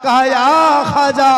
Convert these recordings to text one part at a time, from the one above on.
कहा या ख्वाजा,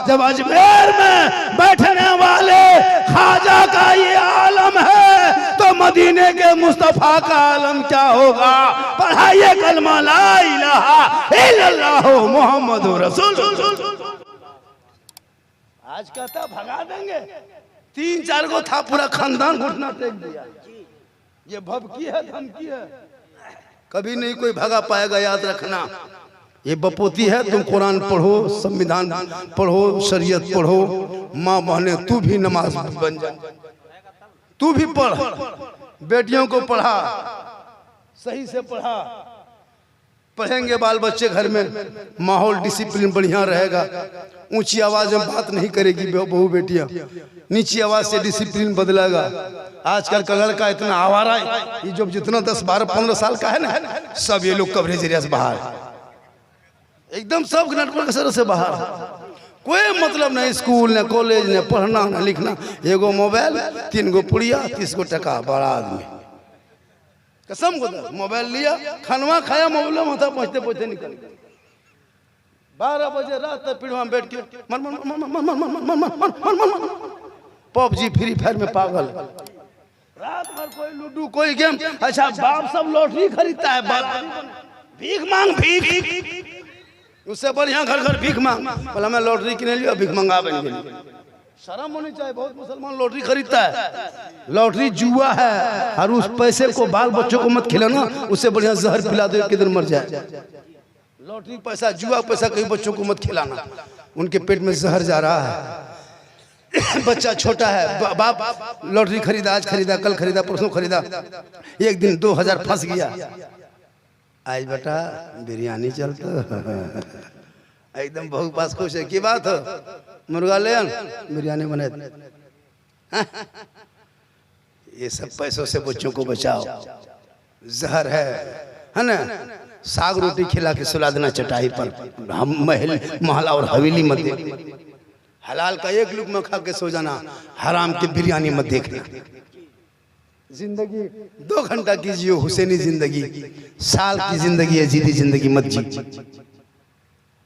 जब अजमेर में बैठने वाले ख्वाजा का ये आलम है तो मदीने के मुस्तफा का आलम क्या होगा। पढ़ाइए कलमा ला इलाहा इल्लल्लाह मुहम्मदुर रसूल। आज कहता भगा देंगे, 3-4 को था पूरा खानदान घुटना टेक दिया। ये भभकी है, धमकी है, कभी नहीं कोई भगा पाएगा। याद रखना, ये बपोती है। तुम कुरान पढ़ो, संविधान पढ़ो, शरीयत पढ़ो, माँ बहने तू भी नमाज बन जा, तू भी पढ़, बेटियों को पढ़ा, सही से पढ़ा। पढ़ेंगे बाल बच्चे घर में, माहौल डिसिप्लिन बढ़िया रहेगा। ऊंची आवाज में बात नहीं करेगी बहू बेटियां, नीची आवाज से डिसिप्लिन बदलेगा। आजकल का लड़का इतना आवारा है, ये जो जितना 10, 12, 15 साल का है ना, सब ये लोग कवरेज एरिया से बाहर, एकदम सब नेटवर्क सर से बाहर। कोई मतलब नहीं, स्कूल न कॉलेज न पढ़ना न लिखना, एगो मोबाइल, 3 गो पुड़िया, 30 गो टका। बड़ा आदमी कसम खुदा, मोबाइल लिया, खानवा खाया, मोबाइल में था, पहुंचते पहुंचते निकल गए। 12 बजे रात तक पीढ़वा में बैठ के मन मन मन मन मन मन मन मन पबजी फ्री फायर में पागल। रात भर कोई लूडो, कोई गेम। अच्छा, बाप सब लॉटरी खरीदता है, भीख मांग, भीख। उससे बढ़िया घर घर भीख मांग। बोला मैं लॉटरी किने लिया, भीख मंगा बन गई। शर्म होनी चाहिए। बहुत मुसलमान लॉटरी खरीदता है, लॉटरी जुआ है। और उस पैसे को बाल बच्चों को मत खिलाना, उससे बढ़िया जहर पिला दो, किधर मर जाए। लॉटरी पैसा, जुआ पैसा कहीं बच्चों को मत खिलाना, उनके पेट में जहर जा रहा है। बच्चा छोटा है, बाप लॉटरी खरीदा, आज खरीदा, कल खरीदा, परसों खरीदा, एक दिन 2000 फंस गया। आज बेटा बिरयानी चलता, एकदम बहू पास खुश है। की बात हो, मुर्गा ले बिरयानी बने। ये सब पैसों से बच्चों को बचाओ, जहर है ना। साग रोटी खिला के सुला देना चटाई पर, हम महल और हवेली मत देखना। हलाल का एक लुकमा खा के सो जाना, हराम की बिरयानी मत देखना। जिंदगी 2 घंटा की जियो, हुसैनी जिंदगी, साल की जिंदगी है, जीती जिंदगी मत जी।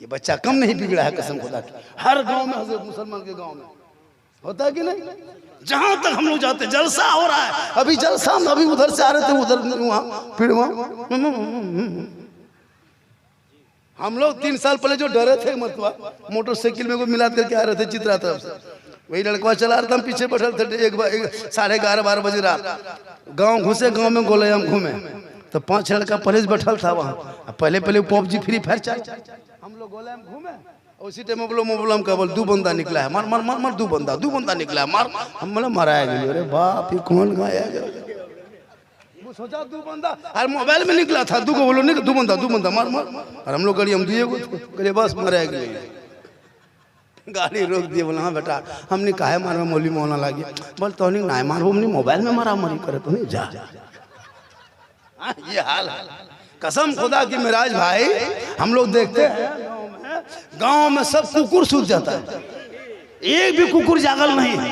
ये बच्चा कम नहीं बिगड़ा है, कसम खुदा की। हर गांव में, हजरत मुसलमान के गांव में होता है कि नहीं। जहां तक हम लोग जाते, जलसा हो रहा है। अभी जलसा, अभी उधर से आ रहे थे, उधर वहां फिर वहां। हम लोग 3 साल पहले जो डरे थे, मतलब मोटरसाइकिल में को मिला करके आ रहे थे चित्रा तरफ से, वही लड़का चला रहा था, हम पीछे बैठे थे। 11:30-12 बजे रात गांव घुसे, गांव में गोले हम घूमे तो 5 लड़का पहले से बैठल था वहाँ। पहले पबजी फ्री फायर चल, हम लोग गोले में घूमे। उसी टाइम मोबलम का बोल 2 बंदा निकला है, मार मार मार मार, 2 बंदा निकला है, मार। हम बोले मराया गया। अरे बाप, ये कौन गाया गया। वो सोचा 2 बंदा, और मोबाइल में निकला था, 2 को बोलो नहीं, 2 बंदा मार मार। और हम लोग गाड़ी हम दिए को, बस मराया गया। गाड़ी रोक दिए, बोला हाँ बेटा, हमने कहा मार में मौली मोहना लगी। बोल तो नहीं ना मारो, हमने मोबाइल में मारा मारी करे तो नहीं जा। ये हाल है, कसम खुदा की मिराज भाई। हम लोग देखते हैं गांव में सब कुकुर सूत जाता है, एक भी कुकुर जागल नहीं है,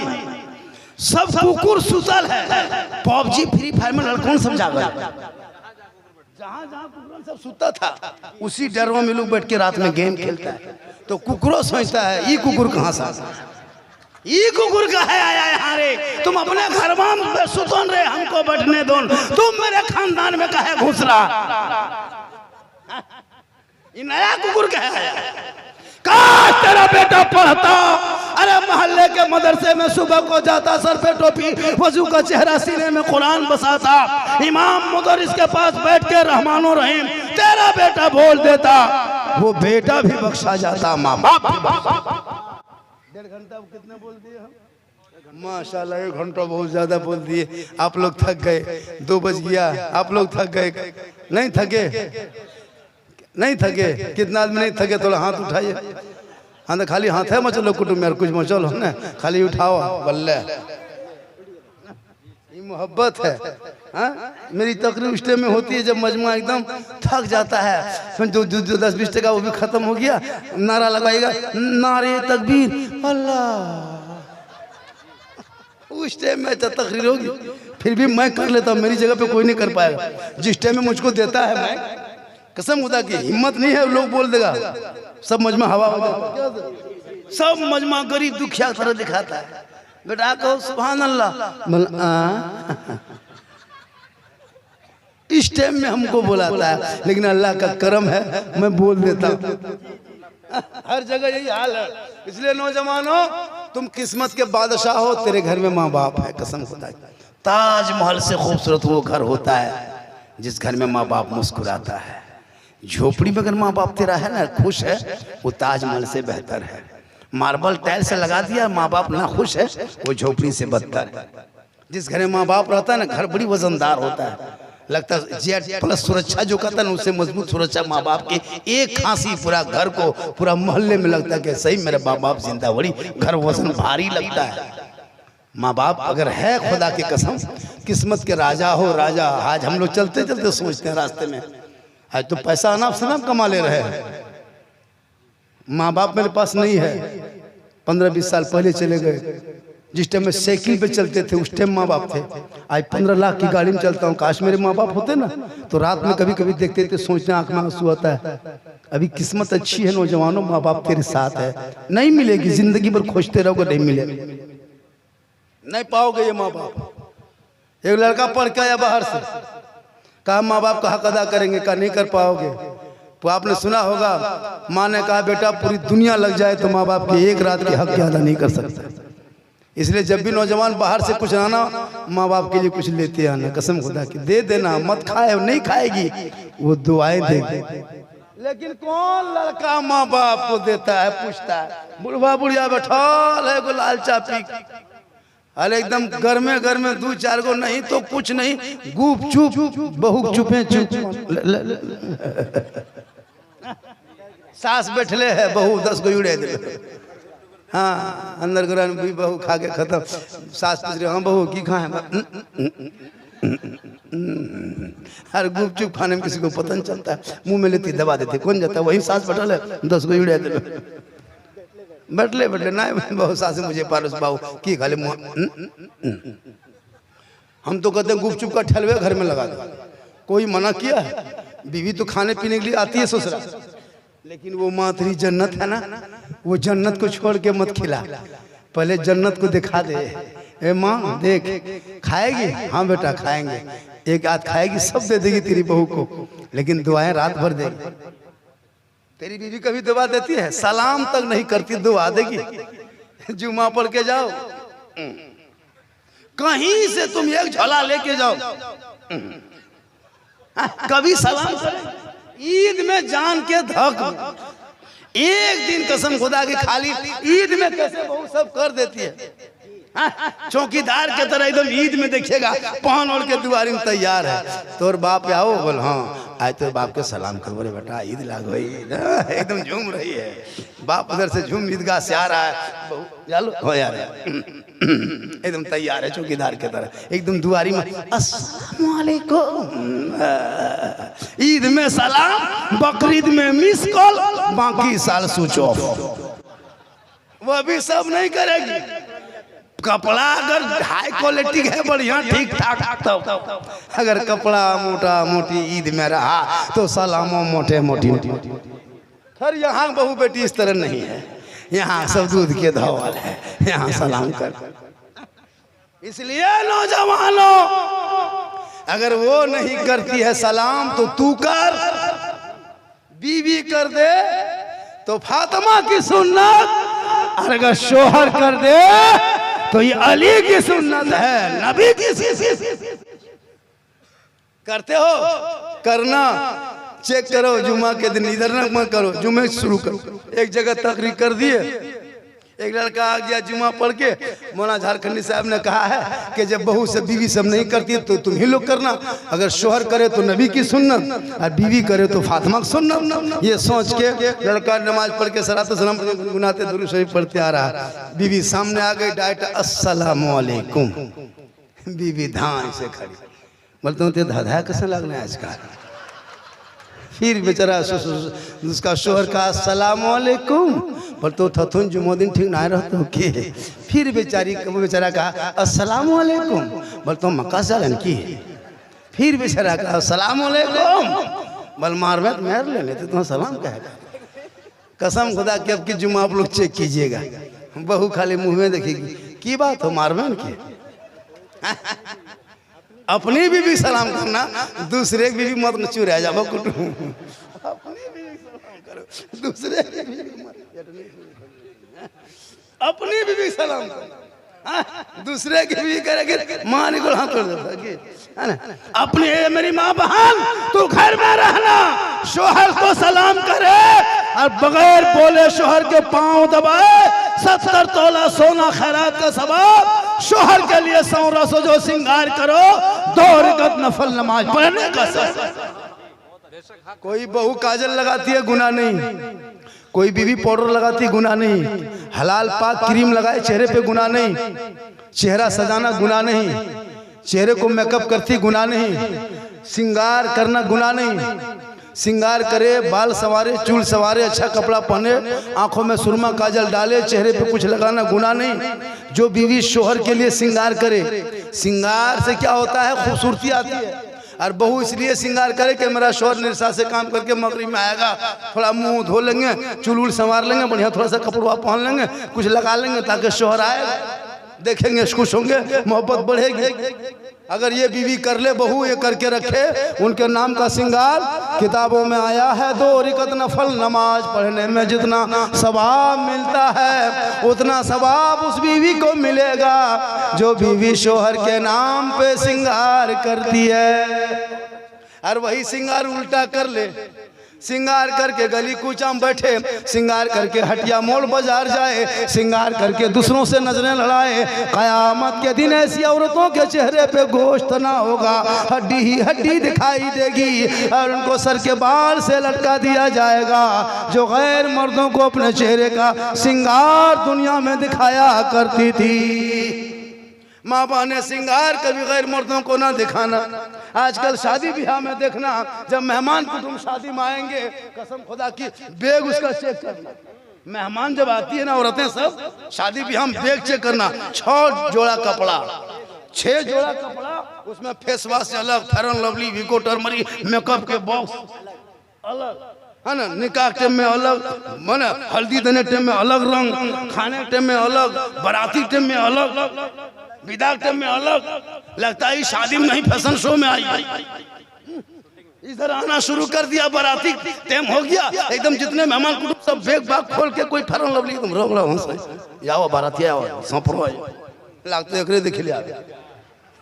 सब कुकुर सुतल है। पबजी फ्री फायर में लड़कों सब जागल। जहां जहां कुकुर सब सुता था, उसी डरवा में लोग बैठ के रात में गेम खेलता है। तो कुकुरों सोचता है ये कुकुर कहाँ से, ये कुकुर का है आया यहाँ रे। तुम अपने घर में सुतन रे, हमको बैठने दो, तुम मेरे खानदान में कहे घुस रहा। ये नया कुकुर का है। काश तेरा बेटा पढ़ता, अरे मोहल्ले के मदरसे में सुबह को जाता, सर पे टोपी, वजू का चेहरा, सीने में कुरान बसाता, इमाम मुदर्रिस के पास बैठ के रहमानो रहीम तेरा बेटा बोल देता, वो बेटा भी बख्शा जाता, माँ बाप भी बख्शा। 1.5 घंटा कितने बोल दिए हम? माशाल्लाह 1 घंटा बहुत ज्यादा बोल दिए। आप लोग थक गए, 2 बज गया, आप लोग थक गए। नहीं थके, नहीं थके? कितना आदमी नहीं थके? थोड़ा हाथ उठाइए। हाँ तो खाली हाथ है मचलो कुटुंब में, कुछ मचलो ना, खाली उठाओ। बल्ले ये मोहब्बत है। हाँ, मेरी तकरीर उस टाइम में होती है जब मजमा एकदम थक जाता है, फिर जो 10-20 टका वो भी खत्म हो गया, नारा लगाएगा, नारे तकबीर अल्लाह। उस टाइम में तकरीर होगी, फिर भी मैं कर लेता हूँ, मेरी जगह पे कोई नहीं कर पाएगा। जिस टाइम में मुझको देता है मैं कसम खुदा की हिम्मत नहीं है, लोग बोल देगा सब मजमा हवा हो जाता, सब मजमा गरीब दुखिया तरह दिखाता है। बेटा कहो सुभान अल्लाह, इस टाइम में हमको बुलाता है, लेकिन अल्लाह का करम है मैं बोल देता हूँ। हर जगह यही हाल है। इसलिए नौजवानों, तुम किस्मत के बादशाह हो, तेरे घर में माँ बाप है। कसम खुदा की, ताजमहल से खूबसूरत वो घर होता है जिस घर में माँ बाप मुस्कुराता है। झोपड़ी में अगर माँ बाप तेरा है ना खुश है, वो ताजमहल से बेहतर है। मार्बल टाइल से लगा दिया, माँ बाप ना खुश है, वो झोपड़ी से बदतर है। जिस घर में माँ बाप रहता है ना, घर बड़ी वजनदार होता है, लगता है जेड+ सुरक्षा जो कहता है ना, उससे मजबूत सुरक्षा माँ बाप की। एक खांसी पूरा घर को, पूरा मोहल्ले में लगता है कि सही मेरे माँ बाप जिंदा, बड़ी घर वजन भारी लगता है। माँ बाप अगर है, खुदा की कसम, किस्मत के राजा हो राजा। आज हम लोग चलते चलते सोचते हैं रास्ते में, आज तो पैसा अनाप शनाप कमा ले रहे हैं, माँ बाप मेरे पास नहीं है। 15-20 साल पहले चले गए, जिस टाइम में साइकिल पे चलते थे उस टाइम माँ बाप थे। आज 15 लाख की गाड़ी में चलता हूँ। काश मेरे माँ बाप होते ना, तो रात में कभी कभी देखते थे, सोचने आंख में आंसू आता है। अभी किस्मत अच्छी है नौजवानों, माँ बाप तेरे साथ है। नहीं मिलेगी, जिंदगी भर खोजते रहोगे, नहीं मिलेगी, नहीं पाओगे ये माँ बाप। एक लड़का पढ़ के आया बाहर से, कहा माँ बाप का हक अदा करेंगे, कहा नहीं कर पाओगे। तो आपने सुना होगा, माँ ने कहा बेटा पूरी दुनिया लग जाए तो माँ बाप के एक रात के हक अदा नहीं कर सकते। इसलिए जब भी नौजवान बाहर से कुछ आना, माँ बाप के लिए कुछ लेते आना। कसम खुदा की दे देना, मत खाए, नहीं खाएगी वो दुआएं देगी। लेकिन कौन लड़का माँ बाप को देता है, पूछता है। बुढ़वा बुढ़िया बैठा है को लाल चा पी, अरे एकदम घर में 2-4 गो नहीं तो कुछ नहीं, गुप चुप बहु चुपे चुप। सास बैठले है, बहू 10 गो उड़े दे। हाँ, अंदर घर भी बहू खा के खत्म। सास पूछ रही, हाँ बहू की खाए? अरे गुपचुप खाने में किसी को पता नहीं चलता है, मुंह में लेती दबा देती, कौन जाता है? वही सास बैठल है, 10 गो उड़े दे। बैठले ना बहु सास मुझे पारस बाबू की खाले मुँह। हम तो कहते हैं गुपचुप का ठलवे घर में लगा दो, कोई मना किया है? बीवी तो खाने पीने के लिए आती है ससुराल, लेकिन वो माँ तेरी जन्नत है ना, वो जन्नत को छोड़ के मत खिला, पहले जन्नत को दिखा दे। ए माँ देख, खाएगी? हाँ बेटा खाएंगे। एक आध खाएगी, सब दे देगी तेरी बहू को, लेकिन दुआएं रात भर देगी। तेरी बीवी कभी दुआ देती है? सलाम तक नहीं करती, दुआ देगी। जुमा पढ़ के जाओ, कहीं से तुम एक झोला लेके जाओ, कभी सलाम करें? ईद में जान के धक, एक दिन कसम खुदा की खाली ईद में कैसे बहू सब कर देती है। चौकीदार के तरह एकदम ईद में देखिएगा, पहन ओढ़ के दुआरी में तैयार है। तोर बाप आओ, बोल हाँ आज तो बाप के सलाम करो। बोले बेटा ईद लाग गई, एकदम झूम रही है। बाप उधर से झूम ईदगाह से आ रहा है, बहू चलो हो यार एकदम तैयार है चौकीदार के तरह, एकदम दुआरी में अस्सलाम वालेकुम। ईद में सलाम, बकरीद में मिस कॉल, बाकी साल स्विच ऑफ। वो भी सब नहीं करेगी। कपड़ा अगर हाई क्वालिटी है, बढ़िया ठीक ठाक, तो अगर कपड़ा मोटा मोटी ईद में रहा तो सलामो मोटे मोटी। खैर यहाँ बहू बेटी इस तरह नहीं है, यहाँ सब दूध के धौल है, यहाँ सलाम कर। इसलिए नौजवानों, अगर वो नहीं करती है सलाम तो तू कर, बीवी कर दे तो फातिमा की सुन्नत, और अगर शोहर कर दे तो ये अली की सुन्नत है, नबी की। करते हो? करना, चेक करो। जुमा के दिन इधर ना मत करो, जुमे शुरू करो। एक जगह तकरीर कर दिए, एक लड़का आ गया जुमा पढ़ के, मौलाना झारखंडी साहब ने कहा है कि जब बहू से बीवी सब नहीं करती तो तुम ही लोग करना, अगर शोहर करे तो नबी की सुन्नत और बीवी करे तो फातिमा की सुन्नत। ये सोच के लड़का नमाज पढ़ के सलातो सलाम गुनाते दुरूद शरीफ पढ़ते आ रहा, बीवी सामने आ गई, डायरेक्ट अस्सलाम वालेकुम। बीवी धान से खड़ी, बोलते हो धाधा कैसे लगना है आजकल। फिर बेचारा उसका शोहर का अस्सलाम वालेकुम, पर तो थथुन जुमोदिन ठीक ना रहते हो के। फिर बेचारा का अस्सलाम वालेकुम, बोल तो मक्का से की। फिर बेचारा का अस्सलाम वालेकुम, बल मार में मार ले लेते तुम्हें सलाम कहेगा। कसम खुदा की अब की जुम्मा आप लोग चेक कीजिएगा, बहू खाली मुंह में देखेगी की बात हो मार में की। अपनी बीवी सलाम करना, दूसरे की बीवी मत चुरा जाओ कुटुम। अपनी बीवी सलाम करो, दूसरे की बीवी मत। अपनी बीवी सलाम करो, दूसरे की भी करेंगे माँ निकल हाथ तोड़ देता है ना। अपनी मेरी माँ बहन तू घर में रहना, शोहर को सलाम करे और बगैर बोले शोहर के पांव दबाए 70 तोला सोना खैरात का सवाब। शोहर के लिए 100 रसो जो श्रृंगार करो, 2 रकात नफल नमाज पढ़ने का सवाब। कोई बहू काजल लगाती है गुनाह नहीं, कोई बीवी पाउडर लगाती गुनाह नहीं, हलाल पाक क्रीम लगाए चेहरे पे गुनाह नहीं, चेहरा सजाना गुनाह नहीं, चेहरे को मेकअप करती गुनाह नहीं, श्रृंगार करना गुनाह नहीं। श्रृंगार करे, बाल सवारे, चूल सवारे, अच्छा कपड़ा पहने, आंखों में सुरमा काजल डाले, चेहरे पे कुछ लगाना गुनाह नहीं। जो बीवी शोहर के लिए श्रृंगार करे, श्रृंगार से क्या होता है खूबसूरती आती है। और बहू इसलिए श्रृंगार करे कि मेरा शोहर निरसा से काम करके मगरिब में आएगा, थोड़ा मुंह धो लेंगे, चुल संवार लेंगे, बढ़िया थोड़ा सा कपड़ा पहन लेंगे, कुछ लगा लेंगे ताकि शोहर आए, देखेंगे खुश होंगे, मोहब्बत बढ़ेगी। अगर ये बीवी कर ले, बहू ये करके रखे, उनके नाम का श्रृंगार किताबों में आया है 2 रकात नफल नमाज पढ़ने में जितना सवाब मिलता है उतना सवाब उस बीवी को मिलेगा जो बीवी शोहर के नाम पे श्रृंगार करती है। और वही श्रृंगार उल्टा कर ले, श्रृंगार करके गली कूचा में बैठे, श्रृंगार करके हटिया मोड़ बाजार जाए, श्रृंगार करके दूसरों से नजरें लड़ाए, कयामत के दिन ऐसी औरतों के चेहरे पे गोश्त ना होगा, हड्डी ही हड्डी दिखाई देगी और उनको सर के बाल से लटका दिया जाएगा। जो गैर मर्दों को अपने चेहरे का श्रृंगार दुनिया में दिखाया करती थी, माँ बाप ने श्रृंगार कभी गैर मर्दों को ना दिखाना। आजकल शादी ब्याह में देखना, जब मेहमान कुटुंब शादी में आएंगे, कसम खुदा की बैग उसका चेक करना। मेहमान जब आती है ना औरतें सब शादी ब्याह में बैग चेक करना, 6 जोड़ा कपड़ा, 6 जोड़ा कपड़ा, उसमें फेस वॉश से अलग, Fair and Lovely, Vicco turmeric, makeup के बॉक्स अलग है ना, निकाह टाइम में अलग, माने हल्दी देने टाइम में अलग रंग, खाने टाइम में अलग, बाराती टाइम में अलग, विदा टाइम में अलग। लगता है शादी में नहीं फैशन शो में आई। इधर आना शुरू कर दिया, बाराती टाइम हो गया एकदम, जितने मेहमान कुटुंब सब बैग बाग खोल के कोई फेयर एंड लवली एकदम रोक लो आओ बाराती आओ सौंपरो लगता है देख लिया।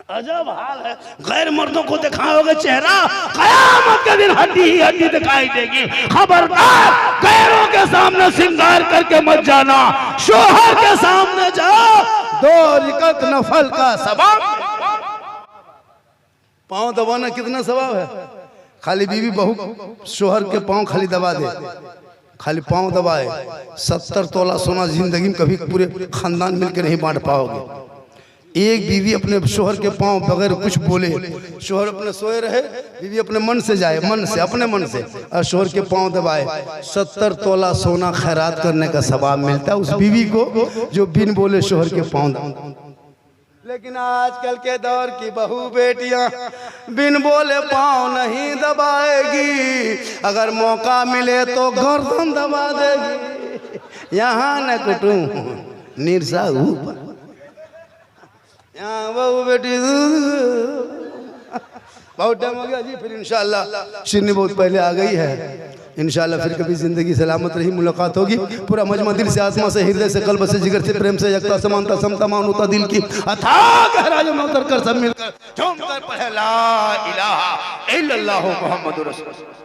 अजब हाल है, गैर मर्दों को दिखाओगे चेहरा, कयामत के दिन हड्डी ही हड्डी दिखाई देगी। खबरदार, गैरों के सामने श्रृंगार करके मत जाना, शोहर के सामने जाओ, 2 रकात नफल का सवाब। पांव दबाना कितना सवाब है, खाली बीवी बहू शोहर के पांव खाली दबा दे, खाली पांव दबाए, 70 तोला सोना जिंदगी में कभी पूरे खानदान मिलकर नहीं बांट पाओगे। एक बीवी अपने शोहर के पांव बगैर कुछ बोले, शोहर अपने सोए रहे, बीवी अपने मन से जाए, मन से अपने मन से, और शोहर के पांव दबाए, 70 तोला सोना खैरात करने का सवाब मिलता है उस बीवी को जो बिन बोले शोहर के पांव दबाए। लेकिन आजकल के दौर की बहू बेटियां बिन बोले पांव नहीं दबाएगी, अगर मौका मिले तो गर्दन दबा देगी। यहाँ न कुटुम निरसा ऊपर, यहाँ बहू बेटी बहुत टाइम हो गया जी। फिर इंशाल्लाह शिरनी बहुत पहले आ गई है, इंशाल्लाह फिर कभी जिंदगी सलामत रही मुलाकात होगी। पूरा मजमा दिल से, आत्मा से, हृदय से, कल्ब से, जिगर से, प्रेम से, एकता समानता समता मानवता दिल की अथाह गहराई में उतर कर सब मिलकर झूम कर पढ़े ला इलाहा इल्लल्लाहु मुहम्मदुर रसूलुल्लाह।